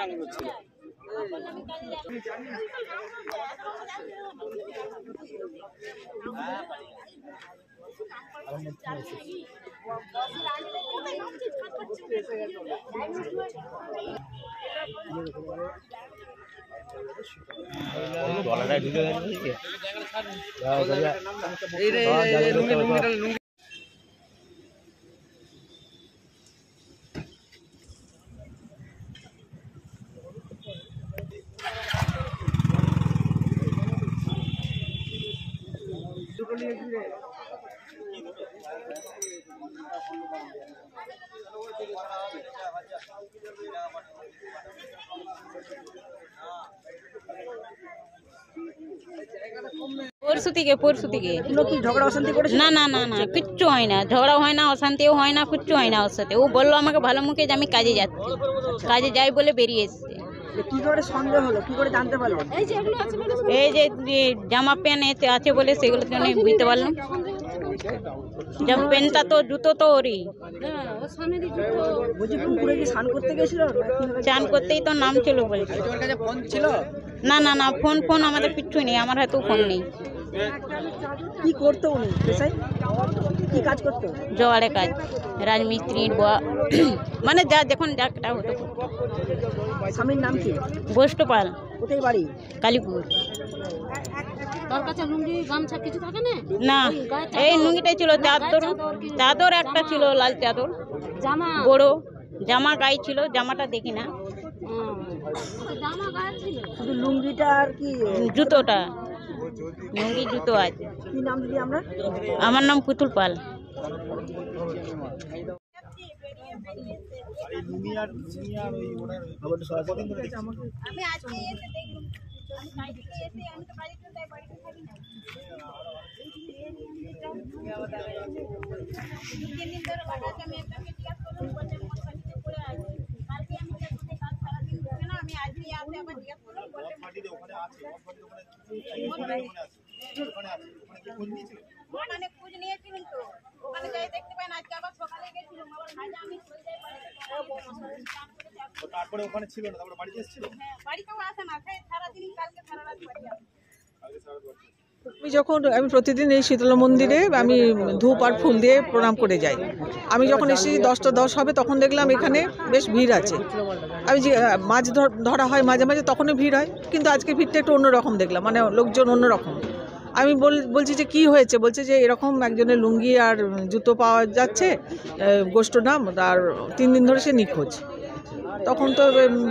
চান করছিল। পরশু থেকে ঝগড়া অশান্তি করেছে? না না না না কিচ্ছু হয় না, ঝগড়া হয় না, অশান্তিও হয় না, কিচ্ছু হয় না ওর সাথে। ও বললো আমাকে ভালো মুখে যে আমি কাজে যাচ্ছি, কাজে যাই বলে বেরিয়ে এসছে। কি করে সন্দেহ হলো, কি করে জানতে পারলেন? এই যে জামা প্যান্ট আছে বলে সেগুলো জন্য বুঝতে পারলাম। জামা প্যান্টটা তো জুতো তো ওরই। বলছি পুকুরে কি স্নান করতে গেছিল? চান করতেই তো নাম ছিল বলছে। ফোন ছিল? না না না, ফোন আমাদের কিচ্ছু নেই, আমার হাতে ফোন নেই। কি করতো উনি পেশায়? কি কাজ করতো? জোয়ারে কাজ, রাজমিস্ত্রির মানে যা যখন যাটা হতো। স্বামীর নাম কি? গোষ্ঠ পাল। কোথায় বাড়ি? কালীপুর। তোর কাছে লুঙ্গি গামছা কিছু থাকে না? না, এই লুঙ্গিটাই ছিল, চাদর একটা ছিল, লাল চাদর, জামা বড় জামা গায়ে ছিল, জামাটা দেখি না। জামা গায়ে ছিল শুধু লুঙ্গিটা আর কি? জুতোটা, লুঙ্গি জুতো আছে। কি নাম দিদি আমরা? আমার নাম পুতুল পাল। আমি আজকে এসে দেখলাম, আমি কাজে এসে আমি তো বাড়িতে যাই, বাড়িতে থাকি না। 2-3 দিন ধরে বাড়াতে আমি একজনকে জিজ্ঞাসা করলাম, বলছে মোট পানিতে পড়ে আছে। কালকে আমি যাচ্ছি, কাল সারাদিন ঘুরে না, আমি আজকে আসে আবার জিজ্ঞাসা করলাম, বলছে ওখানে খোঁজ নিয়েছিলেন তো, ওখানে যাই দেখতে পাই না। আজকে আবার সকালে গেছিলাম, আবার ভাজা আমি চলে যাই বাড়িতে। তারপরে ওখানে ছিল না, তারপরে বাড়িতে এসেছিল। হ্যাঁ, বাড়িতেও আসে না, সারাদিন কালকে সারা রাত বাড়ি আসে। আমি প্রতিদিন এই শীতলা মন্দিরে আমি ধূপ আর ফুল দিয়ে প্রণাম করে যাই। আমি যখন এসেছি 10টা 10 হবে, তখন দেখলাম এখানে বেশ ভিড় আছে। আমি যে মাছ ধরা হয় মাঝে মাঝে, তখনই ভিড় হয়, কিন্তু আজকে ভিড়টা একটু অন্যরকম দেখলাম, মানে লোকজন অন্যরকম। আমি বলছি যে কি হয়েছে, বলছে যে এরকম একজনের লুঙ্গি আর জুতো পাওয়া যাচ্ছে, গোষ্ঠ নাম, আর 3 দিন ধরে সে নিখোঁজ। তখন তো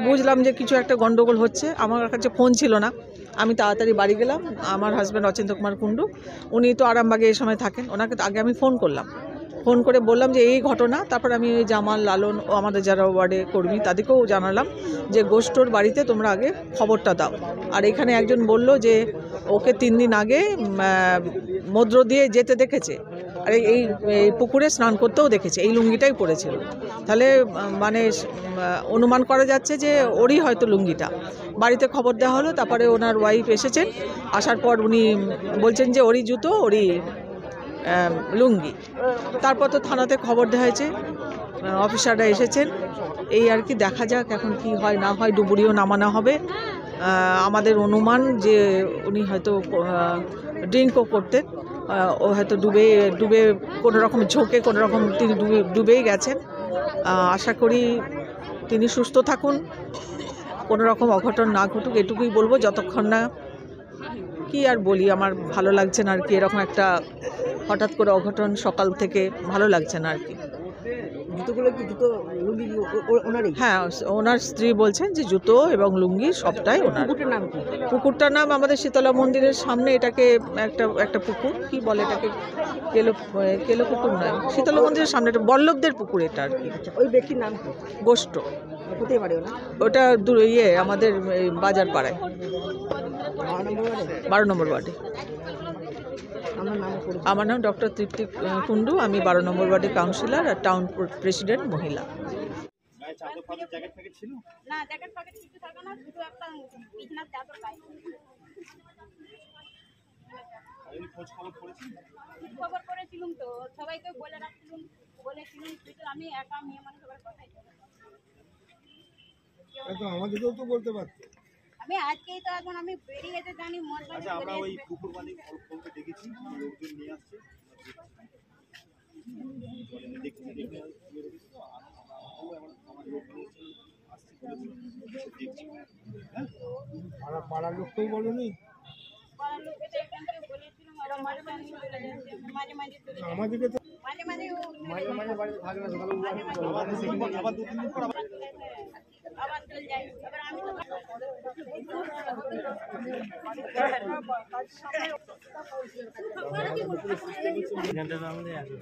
বুঝলাম যে কিছু একটা গন্ডগোল হচ্ছে। আমার কাছে ফোন ছিল না, আমি তাড়াতাড়ি বাড়ি গেলাম। আমার হাজব্যান্ড অচিন্ত কুমার কুণ্ডু, উনি তো আরামবাগে এই সময় থাকেন, ওনাকে আগে আমি ফোন করলাম, ফোন করে বললাম যে এই ঘটনা। তারপর আমি ওই জামাল, লালন ও আমাদের যারা ওয়ার্ডে কর্মী তাদেরকেও জানালাম যে গোষ্ঠর বাড়িতে তোমরা আগে খবরটা দাও। আর এখানে একজন বলল যে ওকে 3 দিন আগে মদ্র দিয়ে যেতে দেখেছে, আর এই পুকুরে স্নান করতেও দেখেছে, এই লুঙ্গিটাই পরেছিল। তাহলে মানে অনুমান করা যাচ্ছে যে ওরই হয়তো লুঙ্গিটা। বাড়িতে খবর দেওয়া হলো, তারপরে ওনার ওয়াইফ এসেছেন, আসার পর উনি বলছেন যে ওরই জুতো, ওরই লুঙ্গি। তারপর তো থানাতে খবর দেওয়া হয়েছে, অফিসাররা এসেছেন, এই আর কি। দেখা যাক এখন কি হয় না হয়। ডুবুরিও নামানো হবে। আমাদের অনুমান যে উনি হয়তো ড্রিঙ্কও করতেন, ও হয়তো ডুবে কোনো রকম ঝোঁকে কোনো রকম তিনি ডুবেই গেছেন। আশা করি তিনি সুস্থ থাকুন, কোনো রকম অঘটন না ঘটুক, এটুকুই বলবো। যতক্ষণ না, কি আর বলি, আমার ভালো লাগছে না আর কি, এরকম একটা হঠাৎ করে অঘটন সকাল থেকে ভালো লাগছে না আর কি। জুতোগুলো কি জুতো লুঙ্গি ওনারই? হ্যাঁ, ওনার স্ত্রী বলছেন যে জুতো এবং লুঙ্গি সবটাই ওনার। পুকুরটার নাম কি? পুকুরটার নাম আমাদের শীতলা মন্দিরের সামনে, এটাকে একটা পুকুর, কি বলে এটাকে, কেলো পুকুর নয়, শীতলা মন্দিরের সামনে, এটা বল্লভদের পুকুর এটা আর কি। ওই ব্যক্তির নাম কি? গোষ্ঠ। কোথায় বাড়ি ওনা? ওটা আমাদের বাজার পাড়ায়, 12 নম্বর ওয়ার্ডে। আমার নাম ডক্টর তৃপ্তি কুণ্ডু, আমি 12 নম্বর ওয়ার্ডে কাউন্সিলর আর টাউন প্রেসিডেন্ট মহিলা। না, জ্যাকেট প্যাকেট কিছু থাকে না, শুধু একটা বিছানার চাদর গায়ে। খবর করেছিলাম তো, সবাইকে বলেছিলাম, আমি একা মেয়ে মানুষ, সবার কথাই তো আমাদেরকেও তো বলতে পারতো। আমি আজকেই তো এখন আমি বেরিয়ে যেতে জানি মন আচ্ছা আমরা ওই পুকুর মালিক ফোনকে ডেকেছি, লোকজন নিয়ে আসছে, দেখছি পাড়ার লোককেও বলনি? পাড়ার লোককে তো একজনকে বলেছিলাম, ওরা মাঝে মাঝে চলে যাচ্ছে, মাঝে মাঝে চলে যাচ্ছে, আমাদেরকে তো মাঝে মাঝে ও বাড়িতে থাকে না, সকালে আবার 2-3 দিন পর আবার চলে যায়। এবার আমি তো এখানটা আমাদের আছে।